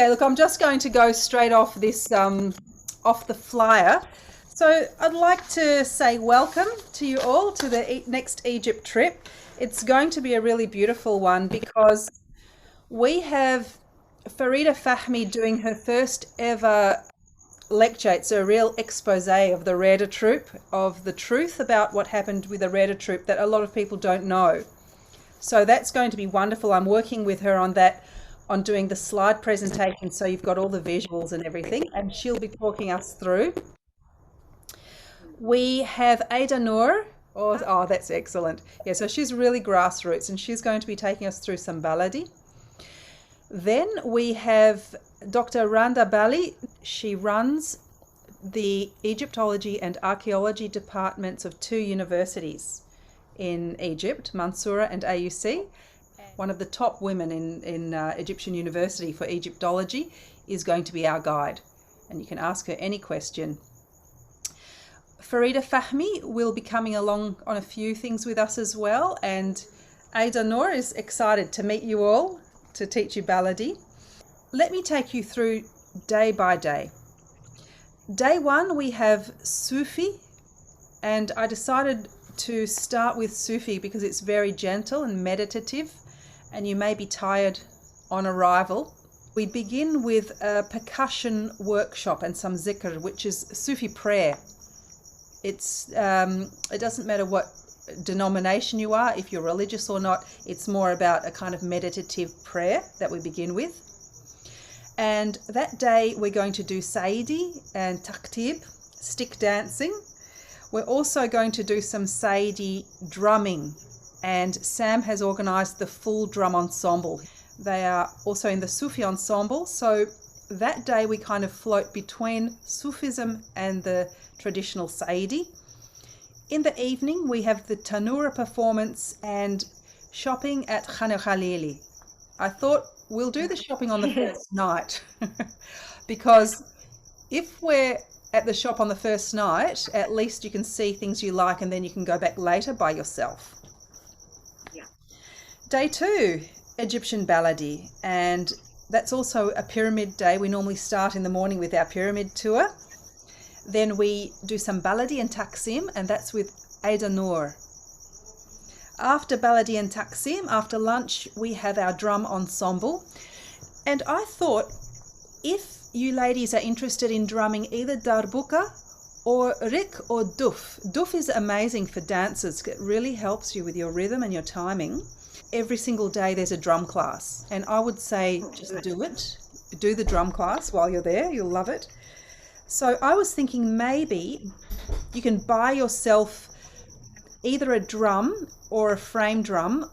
Okay, look, I'm just going to go straight off this, off the flyer. So I'd like to say welcome to you all to the next Egypt trip. It's going to be a really beautiful one because we have Farida Fahmy doing her first ever lecture. It's a real expose of the Reda troop, of the truth about what happened with the Reda troop that a lot of people don't know. So that's going to be wonderful. I'm working with her on that, on doing the slide presentation, so you've got all the visuals and everything, and she'll be talking us through. We have Ada Noor. Oh, that's excellent. Yeah, so she's really grassroots, and she's going to be taking us through some baladi. Then we have Dr. Randa Bali. She runs the Egyptology and Archaeology departments of two universities in Egypt, Mansoura and AUC. One of the top women in Egyptian University for Egyptology is going to be our guide, and you can ask her any question. Farida Fahmy will be coming along on a few things with us as well, and Ada Noor is excited to meet you all to teach you baladi. Let me take you through day by day. Day one, we have Sufi, and I decided to start with Sufi because it's very gentle and meditative, and you may be tired on arrival. We begin with a percussion workshop and some zikr, which is Sufi Prayer. It doesn't matter what denomination you are, if you're religious or not, it's more about a kind of meditative prayer that we begin with. And that day we're going to do Saidi and Taktib, stick dancing. We're also going to do some Saidi drumming, and Sam has organised the full drum ensemble. They are also in the Sufi ensemble, so that day we kind of float between Sufism and the traditional Saidi. In the evening we have the Tanura performance and shopping at Khan el-Khalili. I thought we'll do the shopping on the first night because if we're at the shop on the first night, at least you can see things you like and then you can go back later by yourself. Yeah. Day two, Egyptian Baladi, and that's also a pyramid day. We normally start in the morning with our pyramid tour. Then we do some Baladi and Taksim, and that's with Ada Noor. After Baladi and Taksim, after lunch, we have our drum ensemble. And I thought, if you ladies are interested in drumming either darbuka or rik or duf. Duf is amazing for dancers. It really helps you with your rhythm and your timing. Every single day there's a drum class, and I would say just do it. Do the drum class while you're there, you'll love it. So I was thinking maybe you can buy yourself either a drum or a frame drum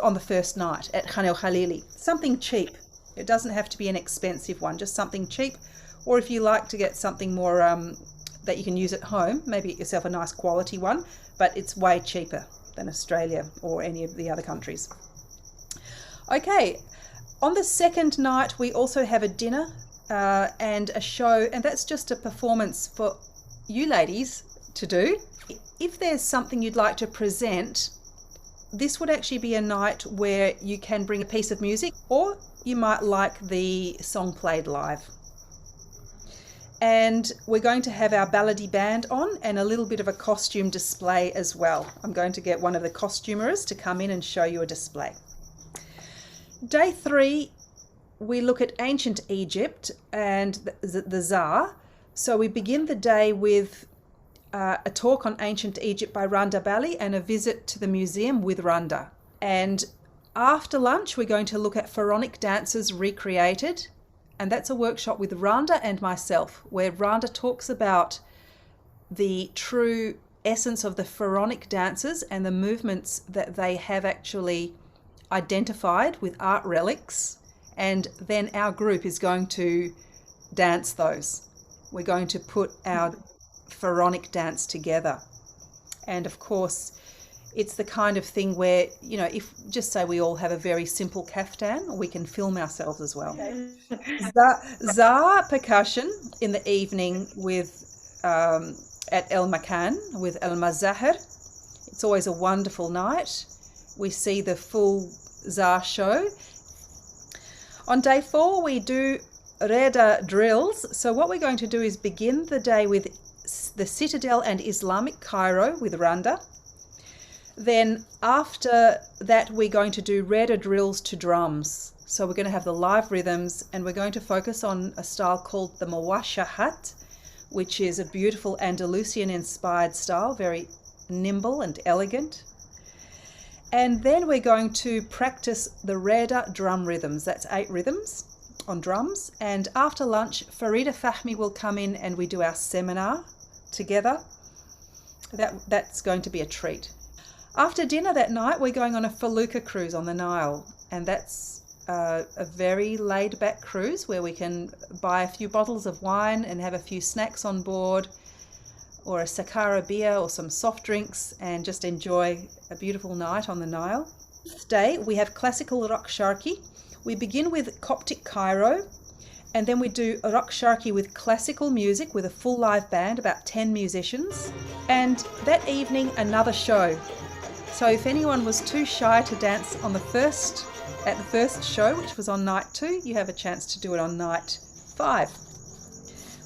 on the first night at Khan el-Khalili. Something cheap. It doesn't have to be an expensive one, just something cheap. Or if you like to get something more that you can use at home, maybe get yourself a nice quality one, but it's way cheaper than Australia or any of the other countries. Okay, on the second night we also have a dinner and a show, and that's just a performance for you ladies to do. If there's something you'd like to present, this would actually be a night where you can bring a piece of music, or you might like the song played live. And we're going to have our baladi band on and a little bit of a costume display as well. I'm going to get one of the costumers to come in and show you a display. Day three, we look at ancient Egypt and the Zar. So we begin the day with a talk on ancient Egypt by Randa Bali and a visit to the museum with Randa. And after lunch, we're going to look at pharaonic dances recreated. And that's a workshop with Randa and myself, where Randa talks about the true essence of the pharaonic dances and the movements that they have actually identified with art relics. And then our group is going to dance those. We're going to put our pharaonic dance together. And of course, it's the kind of thing where, you know, if just say we all have a very simple kaftan, we can film ourselves as well. Zar percussion in the evening with at El Makan with El Mazahir. It's always a wonderful night. We see the full Zar show. On day 4, we do Reda drills. So what we're going to do is begin the day with the Citadel and Islamic Cairo with Randa. Then after that, we're going to do Reda drills to drums. So we're going to have the live rhythms, and we're going to focus on a style called the Mawashahat, which is a beautiful Andalusian-inspired style, very nimble and elegant. And then we're going to practice the Reda drum rhythms. That's 8 rhythms on drums. And after lunch, Farida Fahmi will come in and we do our seminar together. That's going to be a treat. After dinner that night, we're going on a felucca cruise on the Nile. And that's a very laid-back cruise where we can buy a few bottles of wine and have a few snacks on board, or a Sakara beer or some soft drinks, and just enjoy a beautiful night on the Nile. Today we have classical rock sharki. We begin with Coptic Cairo, and then we do rock sharki with classical music with a full live band, about 10 musicians. And that evening, another show. So if anyone was too shy to dance at the first show, which was on night 2, you have a chance to do it on night 5.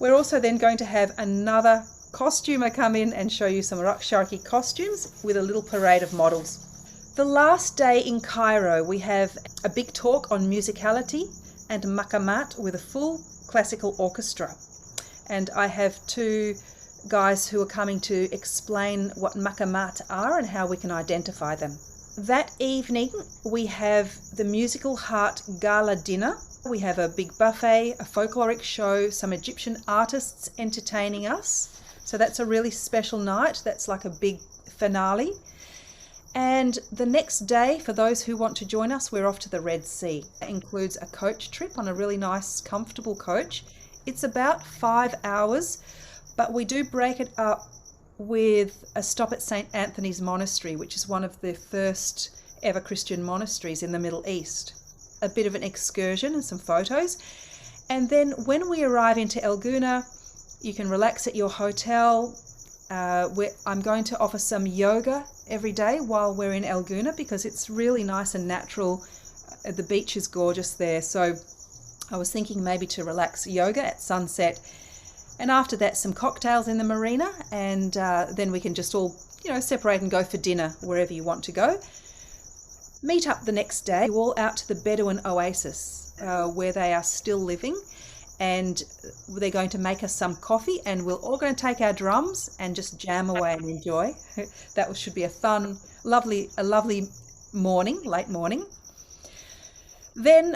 We're also then going to have another costumer come in and show you some rock sharki costumes with a little parade of models. The last day in Cairo, we have a big talk on musicality and maqamat with a full classical orchestra. And I have 2 guys who are coming to explain what maqamat are and how we can identify them. That evening, we have the Musical Heart Gala dinner. We have a big buffet, a folkloric show, some Egyptian artists entertaining us. So that's a really special night. That's like a big finale. And the next day, for those who want to join us, we're off to the Red Sea. It includes a coach trip on a really nice, comfortable coach. It's about 5 hours, but we do break it up with a stop at St. Anthony's Monastery, which is one of the first ever Christian monasteries in the Middle East. A bit of an excursion and some photos. And then when we arrive into El Gouna, you can relax at your hotel. I'm going to offer some yoga every day while we're in El Gouna because it's really nice and natural. The beach is gorgeous there. So I was thinking maybe to relax yoga at sunset. And after that, some cocktails in the marina. And then we can just all, separate and go for dinner wherever you want to go. Meet up the next day, all out to the Bedouin oasis where they are still living. And they're going to make us some coffee, and we're all going to take our drums and just jam away and enjoy. That should be a fun, lovely morning, late morning. Then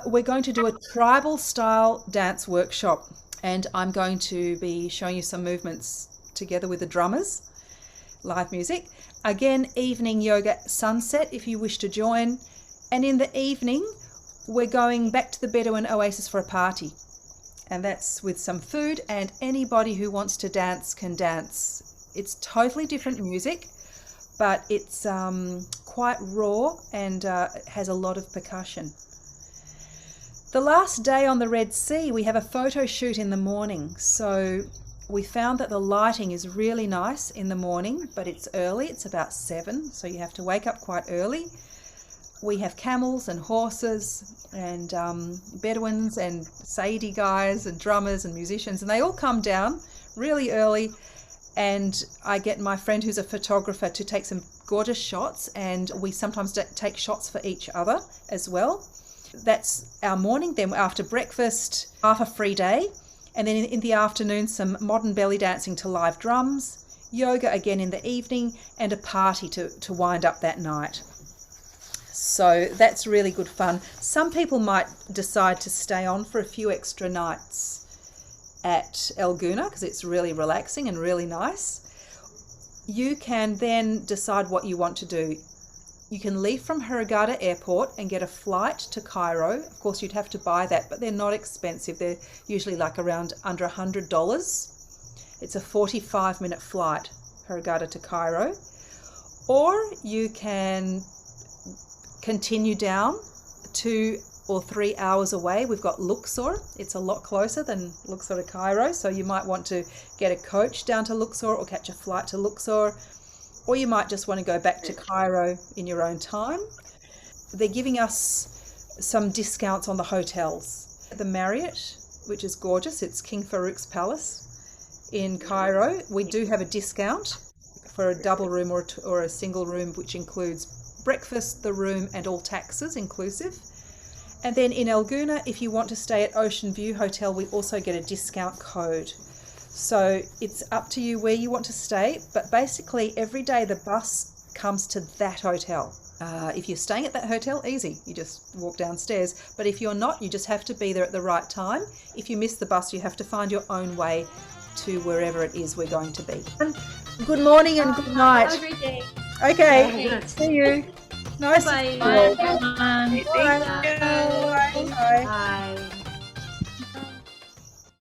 we're going to do a tribal style dance workshop, and I'm going to be showing you some movements together with the drummers, live music. Again, evening yoga at sunset if you wish to join. And in the evening, we're going back to the Bedouin oasis for a party. And that's with some food, and anybody who wants to dance can dance. It's totally different music, but it's quite raw and has a lot of percussion. The last day on the Red Sea, we have a photo shoot in the morning. So we found that the lighting is really nice in the morning, but it's early. It's about 7, so you have to wake up quite early. We have camels and horses and Bedouins and Saidi guys and drummers and musicians, and they all come down really early, and I get my friend who's a photographer to take some gorgeous shots, and we sometimes take shots for each other as well. That's our morning. Then after breakfast, half a free day, and then in the afternoon some modern belly dancing to live drums, yoga again in the evening, and a party to wind up that night. So that's really good fun. Some people might decide to stay on for a few extra nights at El Gouna because it's really relaxing and really nice. You can then decide what you want to do. You can leave from Hurghada Airport and get a flight to Cairo. Of course, you'd have to buy that, but they're not expensive. They're usually like around under $100. It's a 45-minute flight, Hurghada to Cairo. Or you can continue down 2 or 3 hours away. We've got Luxor. It's a lot closer than Luxor to Cairo, so you might want to get a coach down to Luxor or catch a flight to Luxor, or you might just want to go back to Cairo in your own time. They're giving us some discounts on the hotels. The Marriott, which is gorgeous, it's King Farouk's Palace in Cairo. We do have a discount for a double room or a single room, which includes breakfast, the room, and all taxes inclusive. And then in El Gouna, if you want to stay at Ocean View Hotel, we also get a discount code. So it's up to you where you want to stay, but basically every day the bus comes to that hotel. If you're staying at that hotel, easy, you just walk downstairs. But if you're not, you just have to be there at the right time. If you miss the bus, you have to find your own way to wherever it is we're going to be. Good morning and good night. Have a great day. Okay, see you. Nice. Bye. Bye. Bye. Bye. Bye. Bye. Bye. Bye.